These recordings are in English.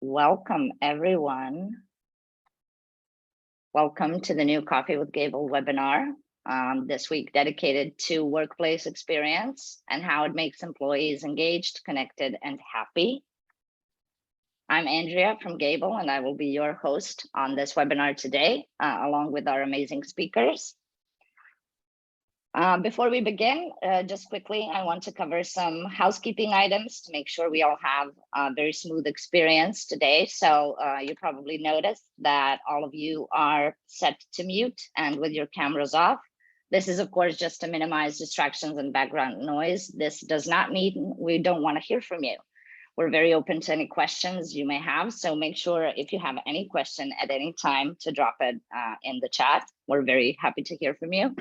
Welcome, everyone. Welcome to the new Coffee with Gable webinar, this week dedicated to workplace experience and how it makes employees engaged, connected, and happy. I'm Andrea from Gable, and I will be your host on this webinar today, along with our amazing speakers. Before we begin, just quickly, I want to cover some housekeeping items to make sure we all have a very smooth experience today. So you probably noticed that all of you are set to mute and with your cameras off. This is, of course, just to minimize distractions and background noise. This does not mean we don't want to hear from you. We're very open to any questions you may have. So make sure if you have any question at any time to drop it in the chat. We're very happy to hear from you.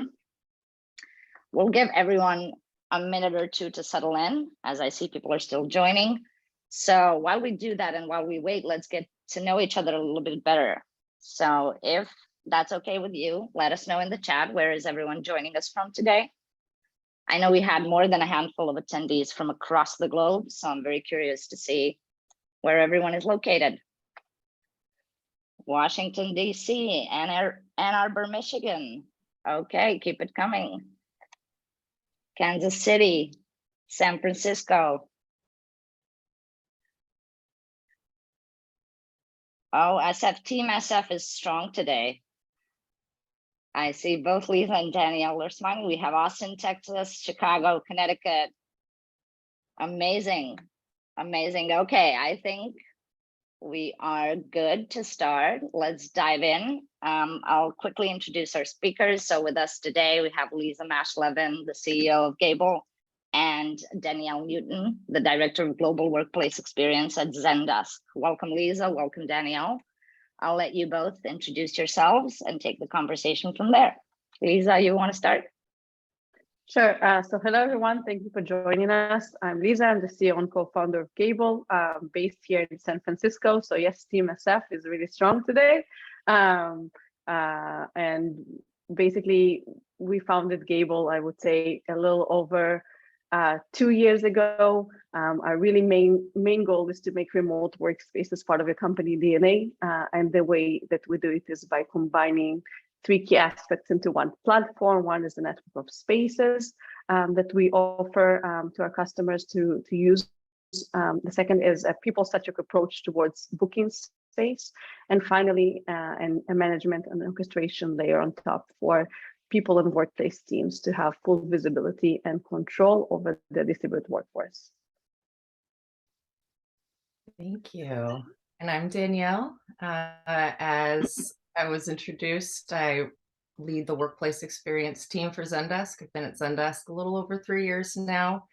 We'll give everyone a minute or two to settle in, as I see people are still joining. So while we do that and while we wait, let's get to know each other a little bit better. So if that's okay with you, let us know in the chat, where is everyone joining us from today? I know we had more than a handful of attendees from across the globe, so I'm very curious to see where everyone is located. Washington, DC, Ann Arbor, Michigan. Okay, keep it coming. Kansas City, San Francisco. Oh, Team SF is strong today. I see both Liza and Danielle are smiling. We have Austin, Texas, Chicago, Connecticut. Amazing, amazing. Okay, I think we are good to start. Let's dive in. I'll quickly introduce our speakers. So with us today, we have Liza Mash Levin, the CEO of Gable, and Danielle Newton, the Director of Global Workplace Experience at Zendesk. Welcome, Liza. Welcome, Danielle. I'll let you both introduce yourselves and take the conversation from there. Liza, you want to start? Sure. So hello, everyone. Thank you for joining us. I'm Liza. I'm the CEO and co-founder of Gable, based here in San Francisco. So yes, Team SF is really strong today. And basically, we founded Gable, I would say, a little over 2 years ago. Our really main goal is to make remote workspaces part of your company DNA. And the way that we do it is by combining 3 key aspects into one platform. One is the network of spaces that we offer to our customers to use. The second is a people-centric approach towards booking space. And finally, a management and orchestration layer on top for people and workplace teams to have full visibility and control over the distributed workforce. Thank you. And I'm Danielle. As I was introduced, I lead the workplace experience team for Zendesk. I've been at Zendesk a little over 3 years now,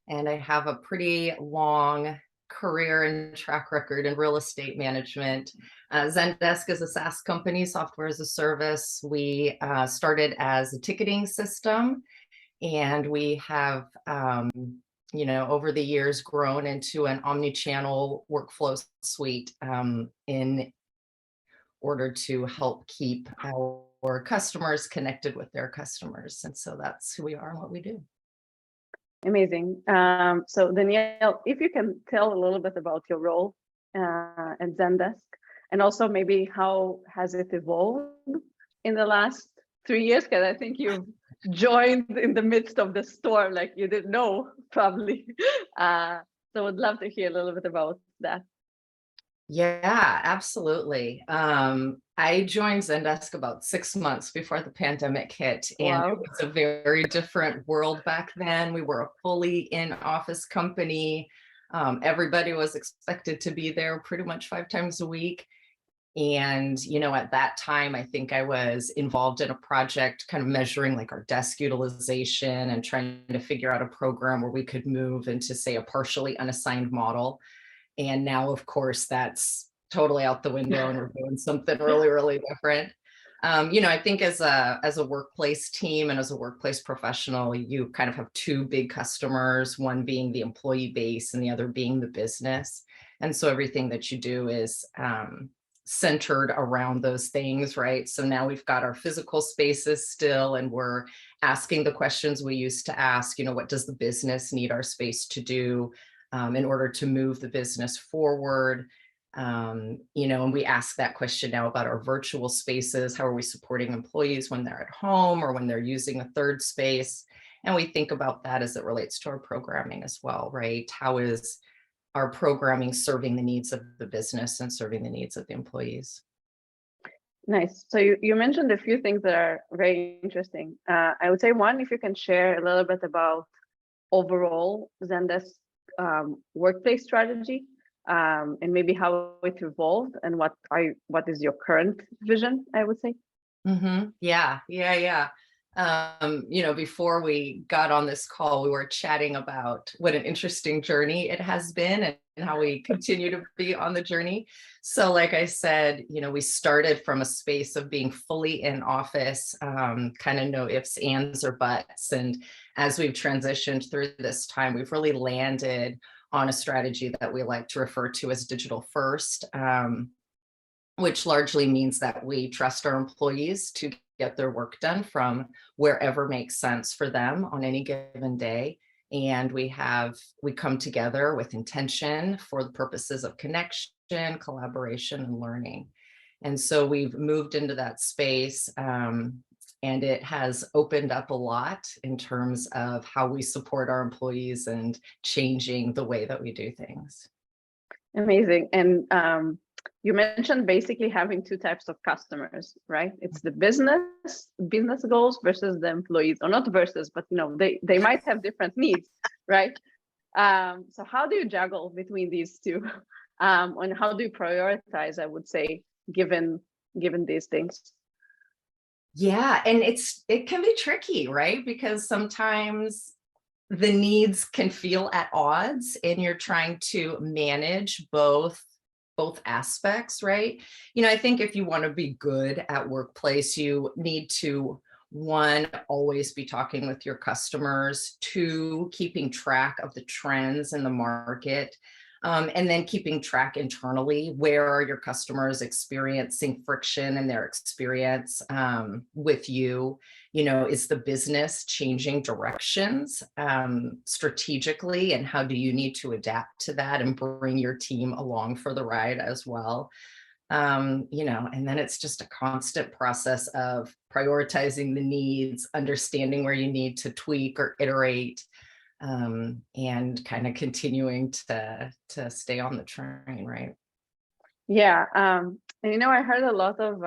and I have a pretty long career and track record in real estate management. Zendesk is a SaaS company, software as a service. We started as a ticketing system, and we have over the years grown into an omni-channel workflow suite in order to help keep our customers connected with their customers. And so that's who we are and what we do. Amazing. So Danielle, if you can tell a little bit about your role at Zendesk, and also maybe how has it evolved in the last 3 years? Because I think you've joined in the midst of the storm, like you didn't know, probably. So I'd love to hear a little bit about that. Yeah, absolutely. I joined Zendesk about 6 months before the pandemic hit, and it was a very different world back then. We were a fully in-office company. Everybody was expected to be there pretty much 5 times a week. And, at that time, I think I was involved in a project kind of measuring like our desk utilization and trying to figure out a program where we could move into, say, a partially unassigned model. And now, of course, that's totally out the window and we're doing something really, really different. I think as a workplace team and as a workplace professional, you kind of have 2 big customers, one being the employee base and the other being the business. And so everything that you do is centered around those things, right? So now we've got our physical spaces still, and we're asking the questions we used to ask, what does the business need our space to do in order to move the business forward? And we ask that question now about our virtual spaces. How are we supporting employees when they're at home or when they're using a third space? And we think about that as it relates to our programming as well, right? How is our programming serving the needs of the business and serving the needs of the employees? Nice. So you mentioned a few things that are very interesting. I would say one, if you can share a little bit about overall Zendesk workplace strategy, and maybe how it evolved and what is your current vision, I would say. Yeah. Before we got on this call, we were chatting about what an interesting journey it has been and how we continue to be on the journey. So like I said, we started from a space of being fully in office, kind of no ifs, ands, or buts. And as we've transitioned through this time, we've really landed on a strategy that we like to refer to as digital first, which largely means that we trust our employees to get their work done from wherever makes sense for them on any given day. And we come together with intention for the purposes of connection, collaboration, and learning. And so we've moved into that space, and it has opened up a lot in terms of how we support our employees and changing the way that we do things. Amazing. And you mentioned basically having two types of customers, right? It's the business goals versus the employees, or not versus, but they might have different needs, right? So how do you juggle between these two? And how do you prioritize, I would say, given these things? Yeah, and it can be tricky, right? Because sometimes the needs can feel at odds and you're trying to manage both aspects, right? I think if you want to be good at workplace, you need to, one, always be talking with your customers, two, keeping track of the trends in the market, and then keeping track internally. Where are your customers experiencing friction in their experience with you? Is the business changing directions strategically, and how do you need to adapt to that and bring your team along for the ride as well? And then it's just a constant process of prioritizing the needs, understanding where you need to tweak or iterate, and kind of continuing to stay on the train, right? Yeah, and I heard a lot of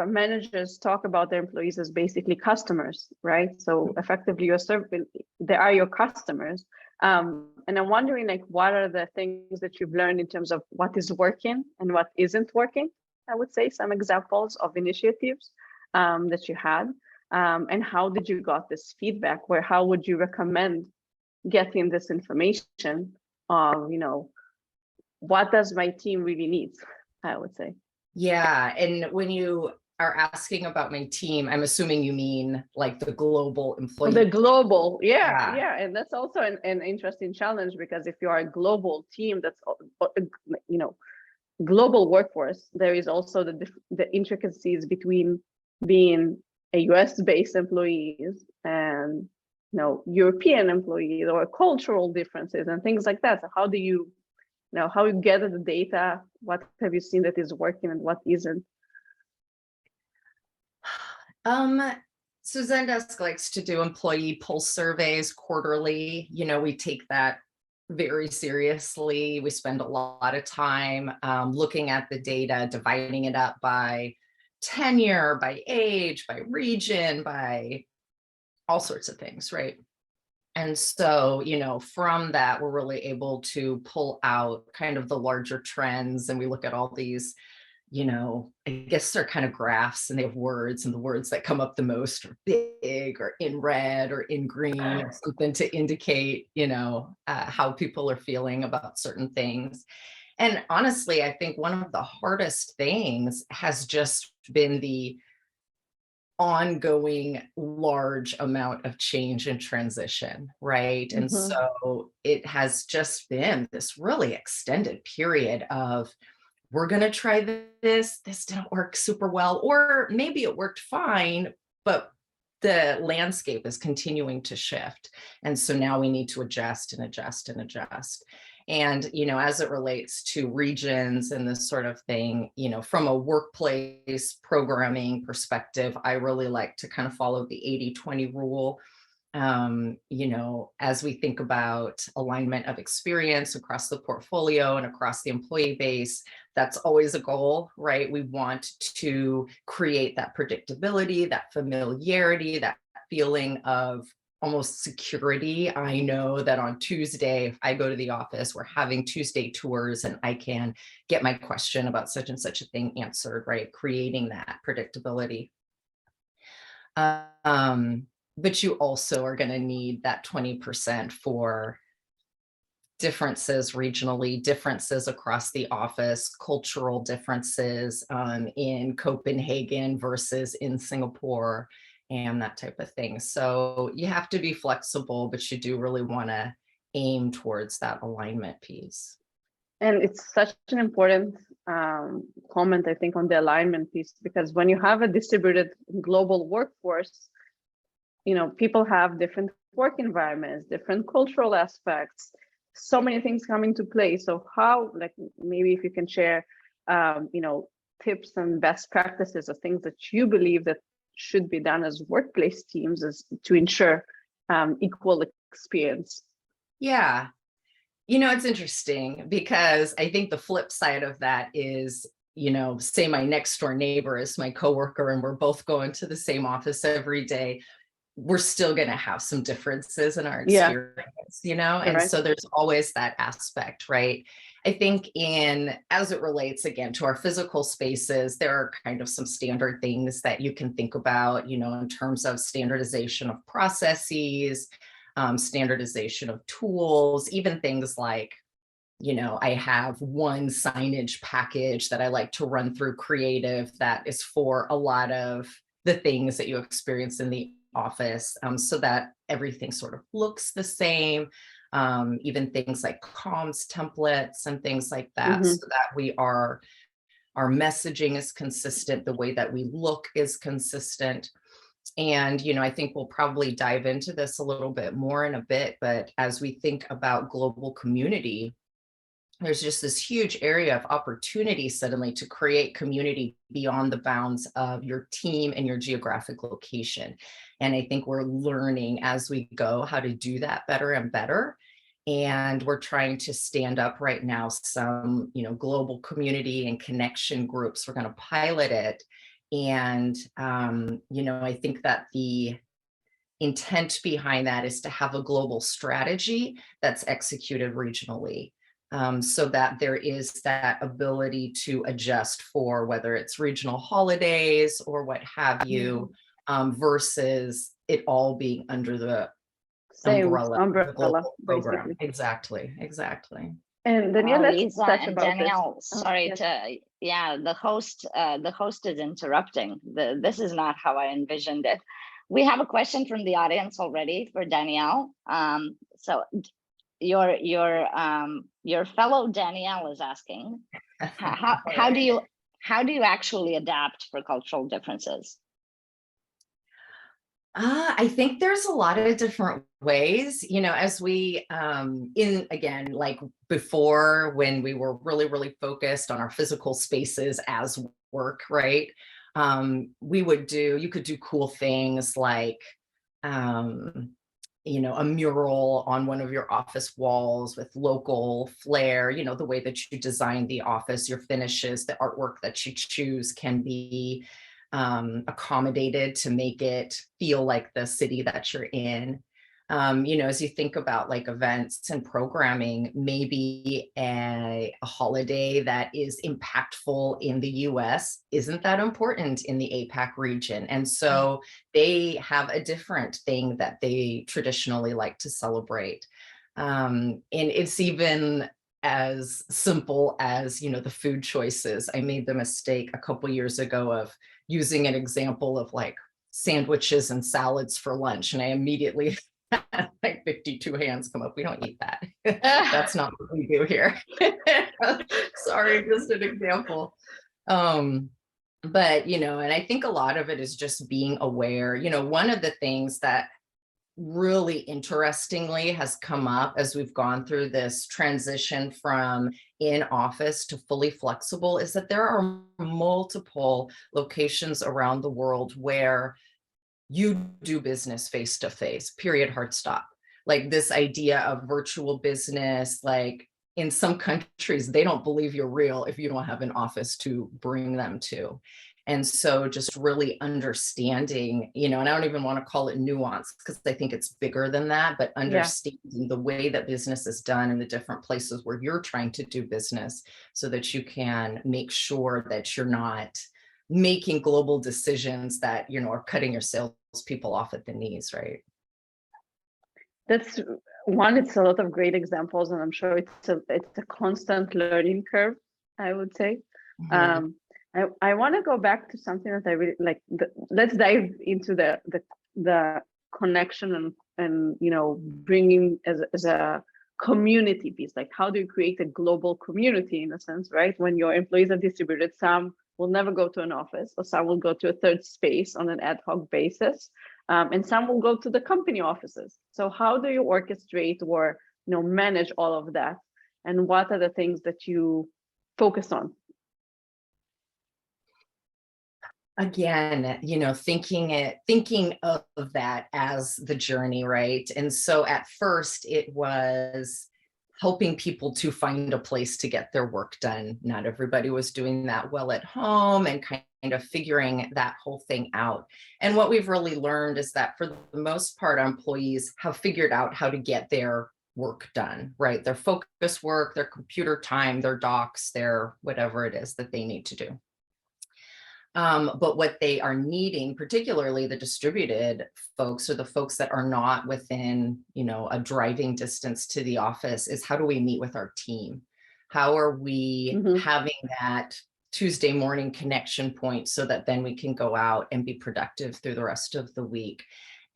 managers talk about their employees as basically customers, right? So effectively, they are your customers. And I'm wondering, what are the things that you've learned in terms of what is working and what isn't working? I would say some examples of initiatives that you had. And how did you got this feedback? How would you recommend getting this information of, what does my team really need, I would say? Yeah, and when you are asking about my team, I'm assuming you mean like the global employee. The global, yeah. And that's also an interesting challenge, because if you are a global team, that's, global workforce, there is also the intricacies between being a US-based employees and European employees, or cultural differences and things like that. So how do you how you gather the data? What have you seen that is working and what isn't? So Zendesk likes to do employee pulse surveys quarterly. We take that very seriously. We spend a lot of time looking at the data, dividing it up by tenure, by age, by region, by all sorts of things, right? And so, from that, we're really able to pull out kind of the larger trends, and we look at all these, I guess they're kind of graphs, and they have words, and the words that come up the most are big or in red or in green or something to indicate, how people are feeling about certain things. And honestly, I think one of the hardest things has just been the ongoing large amount of change and transition, right? And so it has just been this really extended period of, we're going to try this didn't work super well, or maybe it worked fine, but the landscape is continuing to shift. And so now we need to adjust and adjust and adjust. And, as it relates to regions and this sort of thing, from a workplace programming perspective, I really like to kind of follow the 80-20 rule. As we think about alignment of experience across the portfolio and across the employee base, that's always a goal, right? We want to create that predictability, that familiarity, that feeling of almost security. I know that on Tuesday, if I go to the office, we're having Tuesday tours and I can get my question about such and such a thing answered, right? Creating that predictability. But you also are going to need that 20% for differences regionally, differences across the office, cultural differences in Copenhagen versus in Singapore, and that type of thing. So you have to be flexible, but you do really want to aim towards that alignment piece. And it's such an important comment, I think, on the alignment piece, because when you have a distributed global workforce, people have different work environments, different cultural aspects, so many things come into play. So how, maybe if you can share, tips and best practices of things that you believe that should be done as workplace teams is to ensure equal experience. Yeah. It's interesting because I think the flip side of that is, say my next door neighbor is my coworker and we're both going to the same office every day. We're still going to have some differences in our experience, and so there's always that aspect, right? I think as it relates again to our physical spaces, there are kind of some standard things that you can think about, in terms of standardization of processes, standardization of tools, even things like, I have one signage package that I like to run through Creative that is for a lot of the things that you experience in the office, so that everything sort of looks the same, even things like comms templates and things like that, so that our messaging is consistent, the way that we look is consistent. And, I think we'll probably dive into this a little bit more in a bit, but as we think about global community, there's just this huge area of opportunity suddenly to create community beyond the bounds of your team and your geographic location. And I think we're learning as we go how to do that better and better. And we're trying to stand up right now some, global community and connection groups. We're going to pilot it. And, I think that the intent behind that is to have a global strategy that's executed regionally. So that there is that ability to adjust for whether it's regional holidays or what have you, versus it all being under the umbrella program. Exactly. And Danielle, let's Liza touch and about Danielle, this. sorry the host is interrupting. This is not how I envisioned it. We have a question from the audience already for Danielle. So your fellow Danielle is asking, how do you actually adapt for cultural differences? I think there's a lot of different ways, as we, again, like before when we were really, really focused on our physical spaces as work, right? You could do cool things like, a mural on one of your office walls with local flair, the way that you design the office, your finishes, the artwork that you choose can be accommodated to make it feel like the city that you're in. As you think about like events and programming, maybe a holiday that is impactful in the US isn't that important in the APAC region. And so they have a different thing that they traditionally like to celebrate. And it's even as simple as, the food choices. I made the mistake a couple years ago of using an example of like sandwiches and salads for lunch. And I immediately had like 52 hands come up. We don't eat that. That's not what we do here. Sorry, just an example. But, and I think a lot of it is just being aware. One of the things that really interestingly has come up as we've gone through this transition from in office to fully flexible is that there are multiple locations around the world where you do business face to face, period, hard stop. Like this idea of virtual business, like in some countries, they don't believe you're real if you don't have an office to bring them to. And so just really understanding, and I don't even want to call it nuance because I think it's bigger than that, but understanding the way that business is done in the different places where you're trying to do business so that you can make sure that you're not making global decisions that, are cutting your salespeople off at the knees, right? That's one, it's a lot of great examples, and I'm sure it's a constant learning curve, I would say. Mm-hmm. I want to go back to something that I really like. Let's dive into the connection and bringing as a community piece. Like, how do you create a global community in a sense, right? When your employees are distributed, some will never go to an office, or some will go to a third space on an ad hoc basis, and some will go to the company offices. So how do you orchestrate or manage all of that, and what are the things that you focus on? Again, thinking of that as the journey, right? And so at first it was helping people to find a place to get their work done. Not everybody was doing that well at home, and kind of figuring that whole thing out. And what we've really learned is that for the most part, our employees have figured out how to get their work done, right? Their focus work, their computer time, their docs, their whatever it is that they need to do. But what they are needing, particularly the distributed folks or the folks that are not within, a driving distance to the office, is how do we meet with our team? How are we having that Tuesday morning connection point so that then we can go out and be productive through the rest of the week?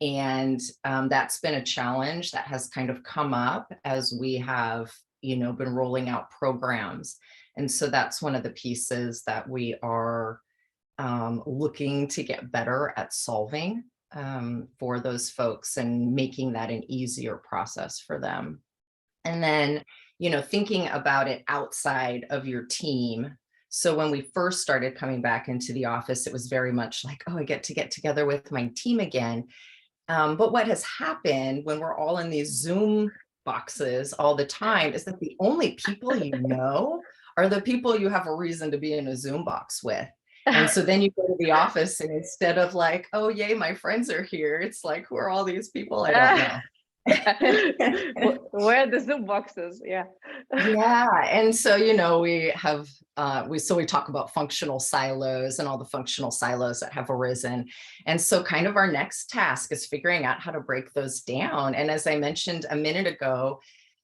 And that's been a challenge that has kind of come up as we have, been rolling out programs. And so that's one of the pieces that we are looking to get better at solving for those folks and making that an easier process for them. And then, thinking about it outside of your team. So when we first started coming back into the office, it was very much like, oh, I get to get together with my team again. But what has happened when we're all in these Zoom boxes all the time is that the only people are the people you have a reason to be in a Zoom box with. And so then you go to the office, and instead of like, oh, yay, my friends are here, it's like, who are all these people I don't know? Where are the Zoom boxes? Yeah. And so, we have, we talk about functional silos and all the functional silos that have arisen. And so kind of our next task is figuring out how to break those down. And as I mentioned a minute ago,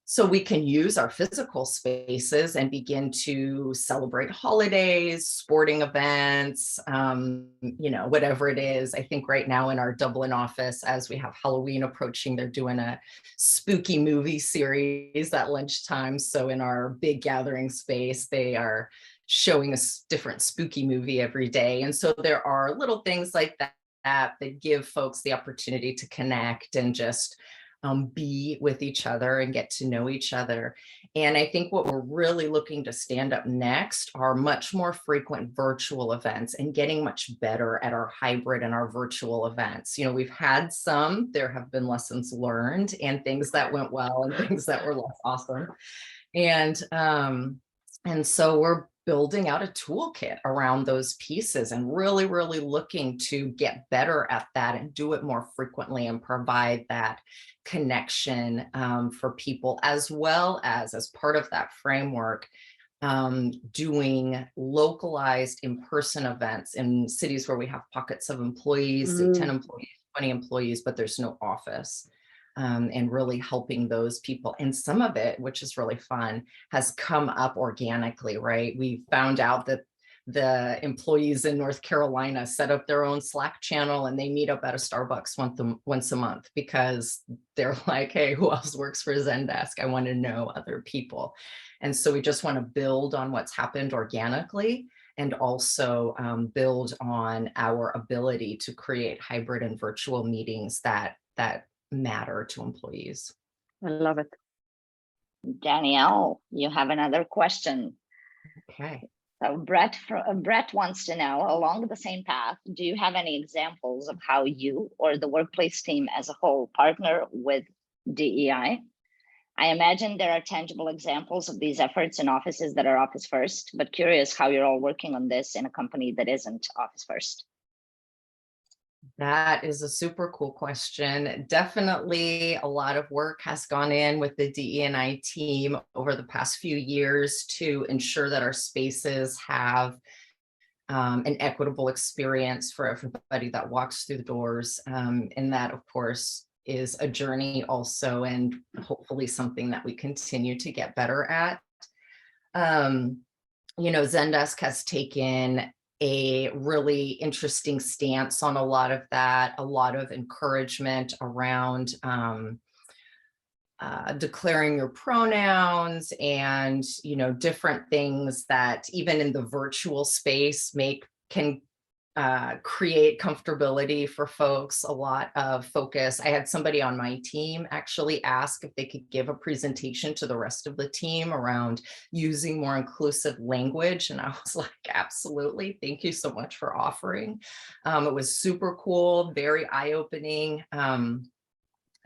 so we can use our physical spaces and begin to celebrate holidays, sporting events, whatever it is. I think right now in our Dublin office, as we have Halloween approaching, they're doing a spooky movie series at lunchtime. So in our big gathering space, they are showing a different spooky movie every day. And so there are little things like that give folks the opportunity to connect and just be with each other and get to know each other. And I think what we're really looking to stand up next are much more frequent virtual events and getting much better at our hybrid and our virtual events. We've had some, there have been lessons learned and things that went well and things that were less awesome. And so we're building out a toolkit around those pieces and really, really looking to get better at that and do it more frequently and provide that connection for people, as well as part of that framework, doing localized in-person events in cities where we have pockets of employees, 10 employees, 20 employees, but there's no office. And really helping those people. And some of it, which is really fun, has come up organically, right? We found out that the employees in North Carolina set up their own Slack channel, and they meet up at a Starbucks once a month because they're like, hey, who else works for Zendesk? I want to know other people. And so we just want to build on what's happened organically and also build on our ability to create hybrid and virtual meetings that matter to employees. I love it. Danielle, you have another question. Okay. So Brett wants to know, along the same path, do you have any examples of how you or the workplace team as a whole partner with DEI? I imagine there are tangible examples of these efforts in offices that are office first, but curious how you're all working on this in a company that isn't office first. That is a super cool question. Definitely a lot of work has gone in with the DE&I team over the past few years to ensure that our spaces have an equitable experience for everybody that walks through the doors. And that, of course, is a journey also, and hopefully something that we continue to get better at. Zendesk has taken a really interesting stance on a lot of that, a lot of encouragement around declaring your pronouns and, different things that even in the virtual space can create comfortability for folks, a lot of focus. I had somebody on my team actually ask if they could give a presentation to the rest of the team around using more inclusive language. And I was like, absolutely. Thank you so much for offering. It was super cool, very eye-opening.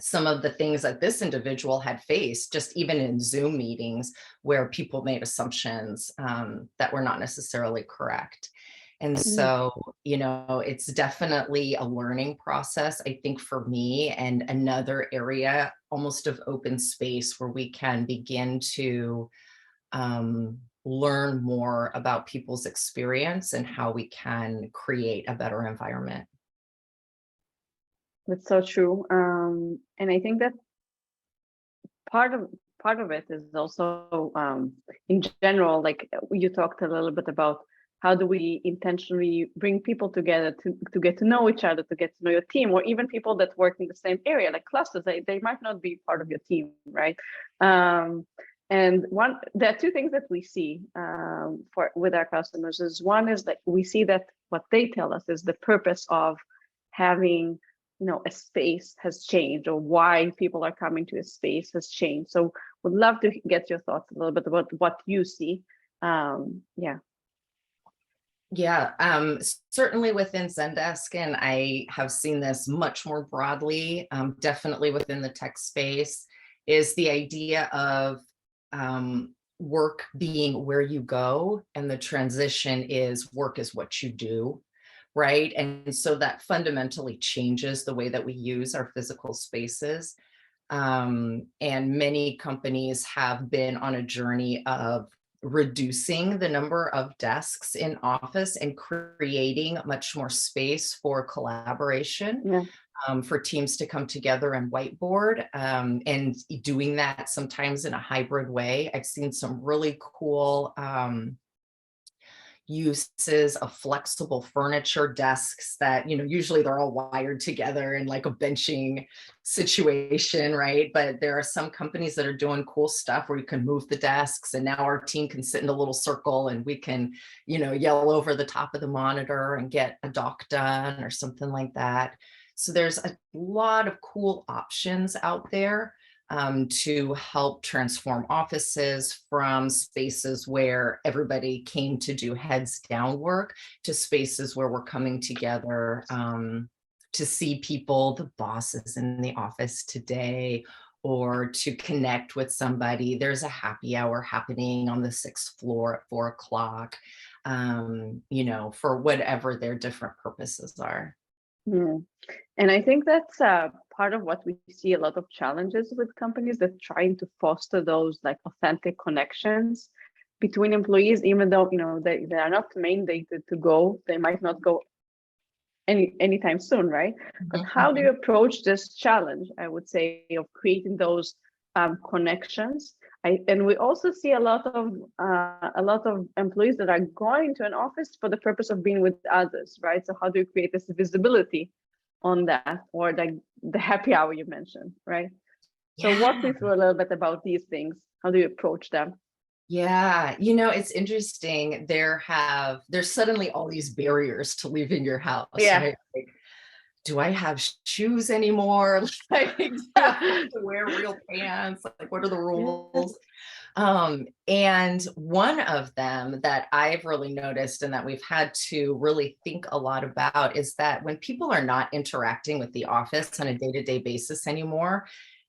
Some of the things that this individual had faced, just even in Zoom meetings where people made assumptions that were not necessarily correct. And so, it's definitely a learning process, I think, for me, and another area almost of open space where we can begin to learn more about people's experience and how we can create a better environment. That's so true. And I think that part of it is also in general, like you talked a little bit about how do we intentionally bring people together to get to know each other, to get to know your team, or even people that work in the same area, like clusters, they might not be part of your team, right? And there are two things that we see with our customers. Is one is that we see that what they tell us is the purpose of having, a space has changed, or why people are coming to a space has changed. So would love to get your thoughts a little bit about what you see. Yeah, certainly within Zendesk, and I have seen this much more broadly, definitely within the tech space, is the idea of work being where you go, and the transition is work is what you do, right? And so that fundamentally changes the way that we use our physical spaces. And many companies have been on a journey of reducing the number of desks in office and creating much more space for collaboration, for teams to come together and whiteboard, and doing that sometimes in a hybrid way. I've seen some really cool uses of flexible furniture desks that, usually they're all wired together in like a benching situation, right? But there are some companies that are doing cool stuff where you can move the desks, and now our team can sit in a little circle and we can, yell over the top of the monitor and get a doc done or something like that. So there's a lot of cool options out there to help transform offices from spaces where everybody came to do heads down work to spaces where we're coming together to see people, the bosses in the office today, or to connect with somebody. There's a happy hour happening on the 6th floor at 4 o'clock, for whatever their different purposes are. And I think that's part of what we see a lot of challenges with companies that trying to foster those like authentic connections between employees, even though they are not mandated to go. They might not go anytime soon, right? But how do you approach this challenge, I would say, of creating those connections? And we also see a lot of employees that are going to an office for the purpose of being with others, right? So how do you create this visibility on that, or like the happy hour you mentioned, right? So walk me through a little bit about these things. How do you approach them? Yeah, it's interesting. There's suddenly all these barriers to leaving your house, Yeah. right? Like, do I have shoes anymore? Like, do I have to wear real pants? Like, what are the rules? And one of them that I've really noticed and that we've had to really think a lot about is that when people are not interacting with the office on a day-to-day basis anymore,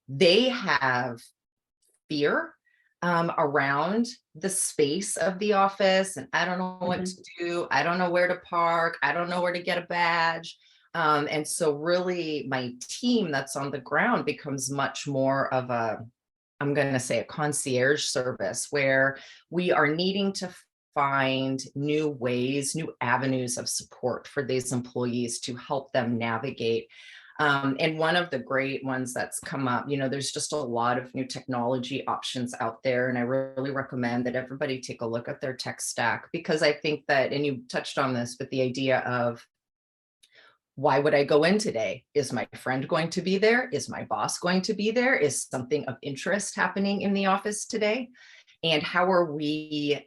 they have fear around the space of the office. And I don't know what to do. I don't know where to park. I don't know where to get a badge. And so really my team that's on the ground becomes much more of I'm going to say a concierge service where we are needing to find new ways, new avenues of support for these employees to help them navigate. And one of the great ones that's come up, there's just a lot of new technology options out there. And I really recommend that everybody take a look at their tech stack, because I think that, and you touched on this, but the idea of why would I go in today? Is my friend going to be there? Is my boss going to be there? Is something of interest happening in the office today? And how are we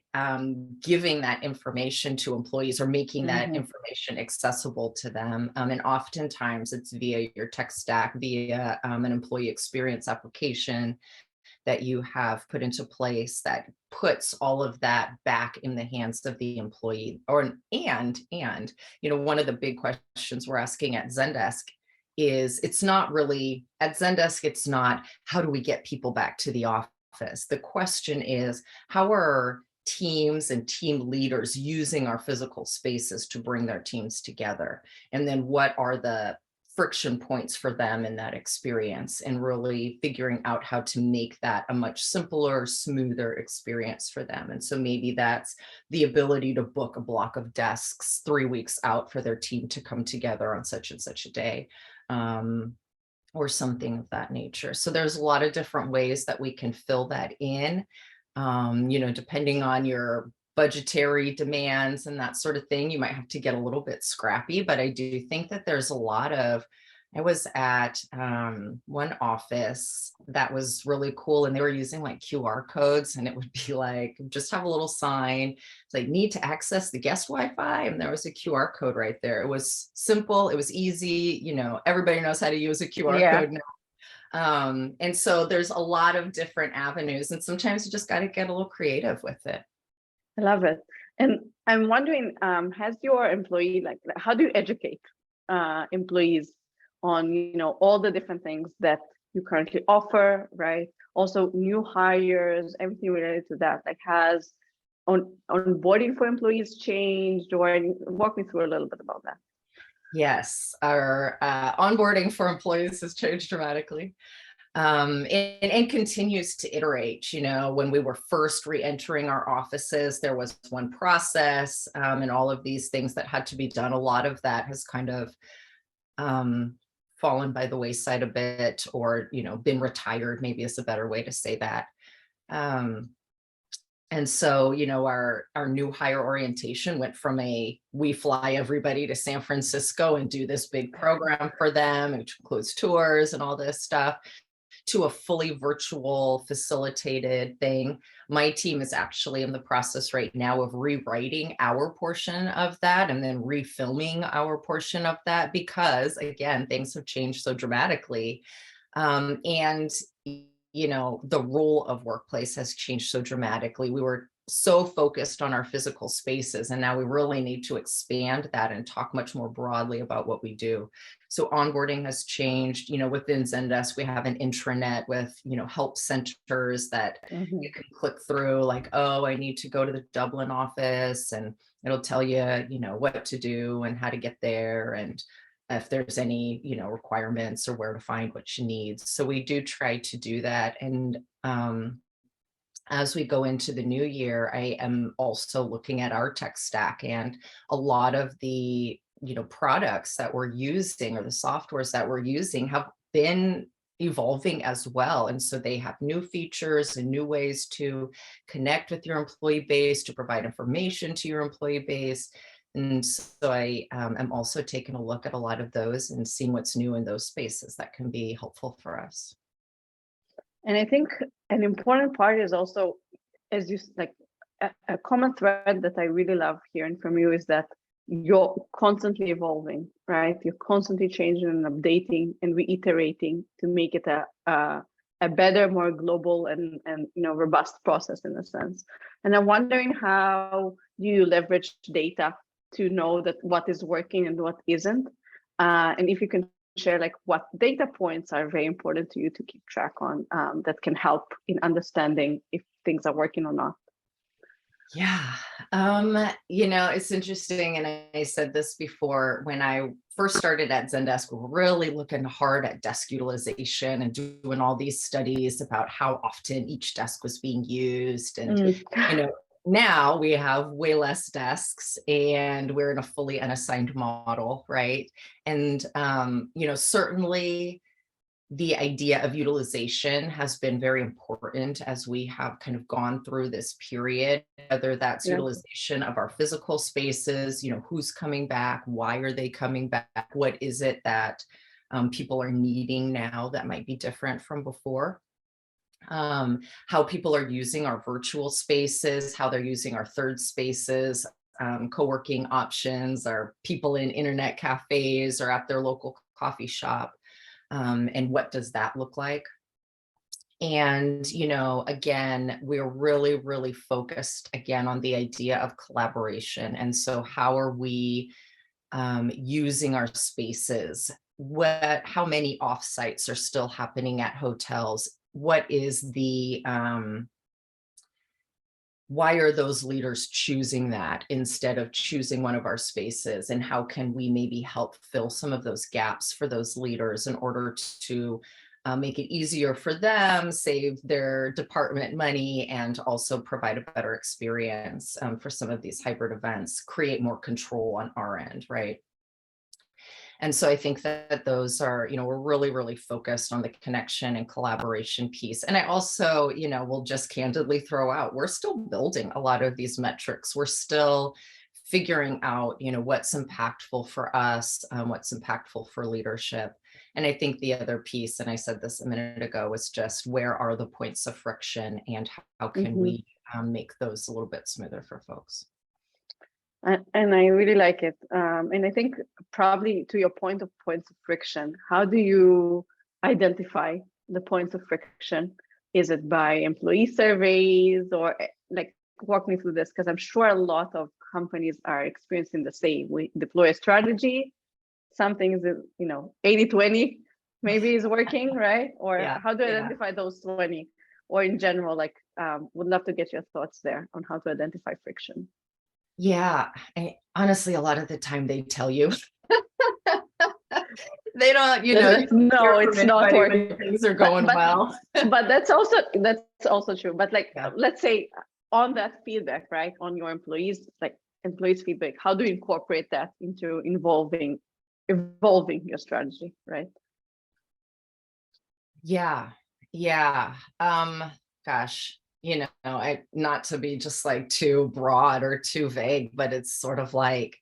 giving that information to employees or making that information accessible to them? And oftentimes it's via your tech stack, via an employee experience application that you have put into place that puts all of that back in the hands of the employee. And one of the big questions we're asking at Zendesk is, it's not really at Zendesk, it's not how do we get people back to the office? The question is, how are teams and team leaders using our physical spaces to bring their teams together? And then what are the friction points for them in that experience, and really figuring out how to make that a much simpler, smoother experience for them. And so maybe that's the ability to book a block of desks 3 weeks out for their team to come together on such and such a day, or something of that nature. So there's a lot of different ways that we can fill that in, depending on your budgetary demands and that sort of thing. You might have to get a little bit scrappy, but I do think that there's a lot of, I was at one office that was really cool, and they were using like QR codes, and it would be like, just have a little sign. It's like, need to access the guest Wi-Fi. And there was a QR code right there. It was simple. It was easy. Everybody knows how to use a QR code now. And so there's a lot of different avenues, and sometimes you just got to get a little creative with it. I love it. And I'm wondering, has your employee, how do you educate employees on, all the different things that you currently offer, right? Also new hires, everything related to that, has onboarding for employees changed, or walk me through a little bit about that. Yes, our onboarding for employees has changed dramatically. And continues to iterate. When we were first re-entering our offices, there was one process, and all of these things that had to be done. A lot of that has kind of fallen by the wayside a bit, or been retired, maybe is a better way to say that. And so, our new hire orientation went from we fly everybody to San Francisco and do this big program for them, which includes tours and all this stuff, to a fully virtual facilitated thing. My team is actually in the process right now of rewriting our portion of that and then refilming our portion of that, because again, things have changed so dramatically. And the role of workplace has changed so dramatically. We were so focused on our physical spaces, and now we really need to expand that and talk much more broadly about what we do. So onboarding has changed. Within Zendesk, we have an intranet with, help centers that you can click through, like, oh, I need to go to the Dublin office, and it'll tell you, what to do and how to get there, and if there's any, requirements or where to find what you need. So we do try to do that. And as we go into the new year, I am also looking at our tech stack, and a lot of the, products that we're using or the softwares that we're using have been evolving as well. And so they have new features and new ways to connect with your employee base, to provide information to your employee base. And so I am also taking a look at a lot of those and seeing what's new in those spaces that can be helpful for us. And I think an important part is also as you like, a common thread that I really love hearing from you is that you're constantly evolving, right? You're constantly changing and updating and reiterating to make it a better, more global and robust process in a sense. And I'm wondering, how do you leverage data to know that what is working and what isn't? And if you can share like what data points are very important to you to keep track on, that can help in understanding if things are working or not. Yeah, it's interesting. And I said this before, when I first started at Zendesk, we were really looking hard at desk utilization and doing all these studies about how often each desk was being used. And, now we have way less desks and we're in a fully unassigned model, right? And, certainly the idea of utilization has been very important as we have kind of gone through this period, whether that's utilization of our physical spaces, who's coming back, why are they coming back, what is it that people are needing now that might be different from before, how people are using our virtual spaces, how they're using our third spaces, co-working options, or people in internet cafes or at their local coffee shop. And what does that look like? And, again, we're really, really focused again on the idea of collaboration. And so how are we using our spaces? How many offsites are still happening at hotels? What is why are those leaders choosing that instead of choosing one of our spaces? And how can we maybe help fill some of those gaps for those leaders in order to make it easier for them, save their department money, and also provide a better experience for some of these hybrid events, create more control on our end, right? And so I think that those are, we're really, really focused on the connection and collaboration piece. And I also, will just candidly throw out, we're still building a lot of these metrics. We're still figuring out, what's impactful for us, what's impactful for leadership. And I think the other piece, and I said this a minute ago, was just where are the points of friction and how can we make those a little bit smoother for folks? And I really like it. And I think probably to your point of points of friction, how do you identify the points of friction? Is it by employee surveys, or like walk me through this? Because I'm sure a lot of companies are experiencing the same. We deploy a strategy, some things, 80-20 maybe is working, right? Or how do you identify those 20? Or in general, like would love to get your thoughts there on how to identify friction. Yeah, honestly, a lot of the time they tell you. They don't, no, it's not working. Things are going well. But that's also true. But let's say on that feedback, right, on your employees, like employees' feedback, how do you incorporate that into evolving your strategy, right? Yeah. Gosh. Not to be just like too broad or too vague, but it's sort of like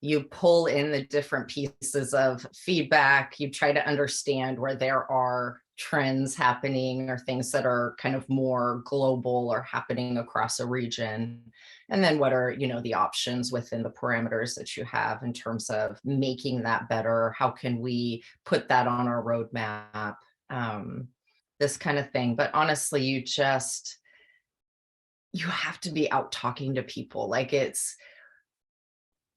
you pull in the different pieces of feedback, you try to understand where there are trends happening or things that are kind of more global or happening across a region. And then what are, the options within the parameters that you have in terms of making that better? How can we put that on our roadmap? This kind of thing. But honestly, you have to be out talking to people.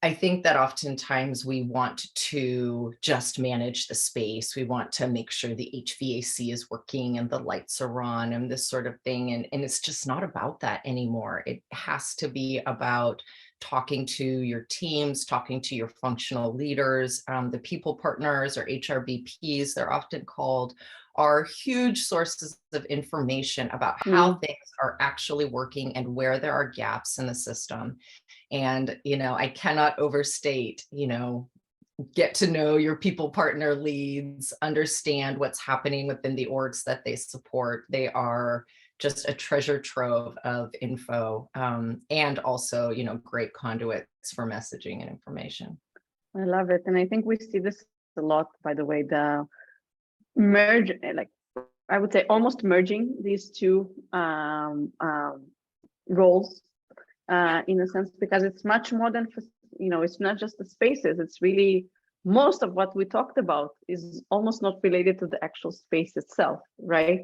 I think that oftentimes we want to just manage the space. We want to make sure the HVAC is working and the lights are on and this sort of thing. And it's just not about that anymore. It has to be about talking to your teams, talking to your functional leaders, the people partners or HRBPs, they're often called, are huge sources of information about how things are actually working and where there are gaps in the system. And, I cannot overstate, get to know your people partner leads, understand what's happening within the orgs that they support. They are just a treasure trove of info, and also, great conduits for messaging and information. I love it. And I think we see this a lot, by the way, the merge, like I would say almost merging these two roles in a sense, because it's much more than, it's not just the spaces. It's really most of what we talked about is almost not related to the actual space itself, right?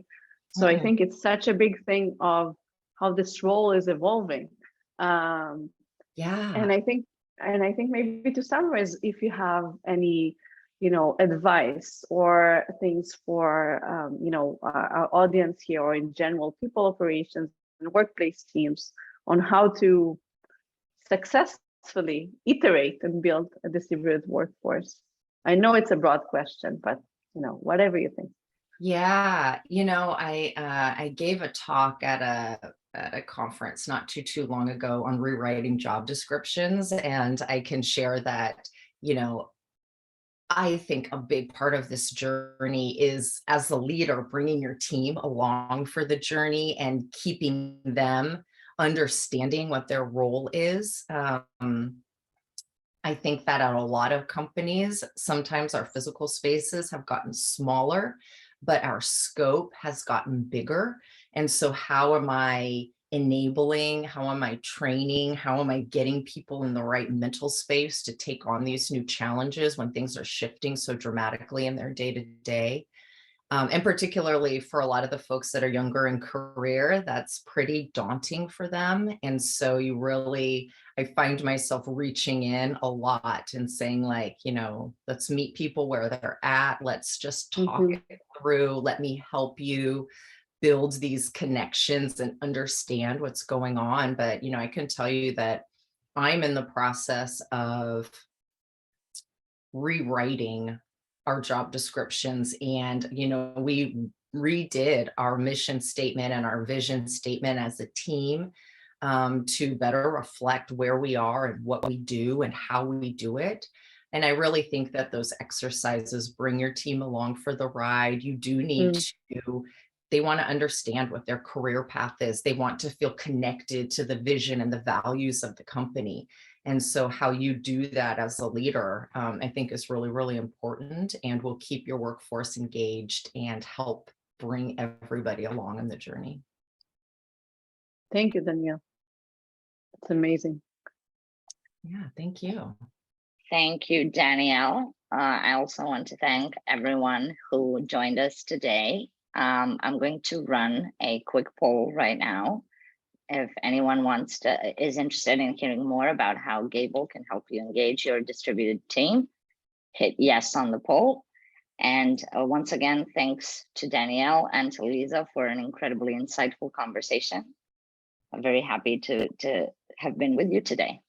So I think it's such a big thing of how this role is evolving. Yeah. And I think maybe to summarize, if you have any, advice or things for, our audience here, or in general, people operations and workplace teams, on how to successfully iterate and build a distributed workforce. I know it's a broad question, but whatever you think. Yeah, I gave a talk at a conference not too long ago on rewriting job descriptions, and I can share that, I think a big part of this journey is, as the leader, bringing your team along for the journey and keeping them understanding what their role is. I think that at a lot of companies, sometimes our physical spaces have gotten smaller, but our scope has gotten bigger. And so how am I enabling? How am I training? How am I getting people in the right mental space to take on these new challenges when things are shifting so dramatically in their day-to-day? And particularly for a lot of the folks that are younger in career, that's pretty daunting for them. And so I find myself reaching in a lot and saying, like, let's meet people where they're at. Let's just talk it through. Let me help you build these connections and understand what's going on. But, I can tell you that I'm in the process of rewriting our job descriptions, and we redid our mission statement and our vision statement as a team to better reflect where we are and what we do and how we do it. And I really think that those exercises bring your team along for the ride. You do need they want to understand what their career path is. They want to feel connected to the vision and the values of the company. And so how you do that as a leader, I think is really, really important, and will keep your workforce engaged and help bring everybody along in the journey. Thank you, Danielle. It's amazing. Yeah, thank you. Thank you, Danielle. I also want to thank everyone who joined us today. I'm going to run a quick poll right now. If anyone is interested in hearing more about how Gable can help you engage your distributed team, hit yes on the poll. And once again, thanks to Danielle and to Liza for an incredibly insightful conversation. I'm very happy to have been with you today.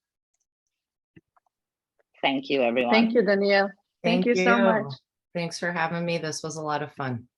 Thank you, everyone. Thank you, Danielle. Thank you so much. Thanks for having me. This was a lot of fun.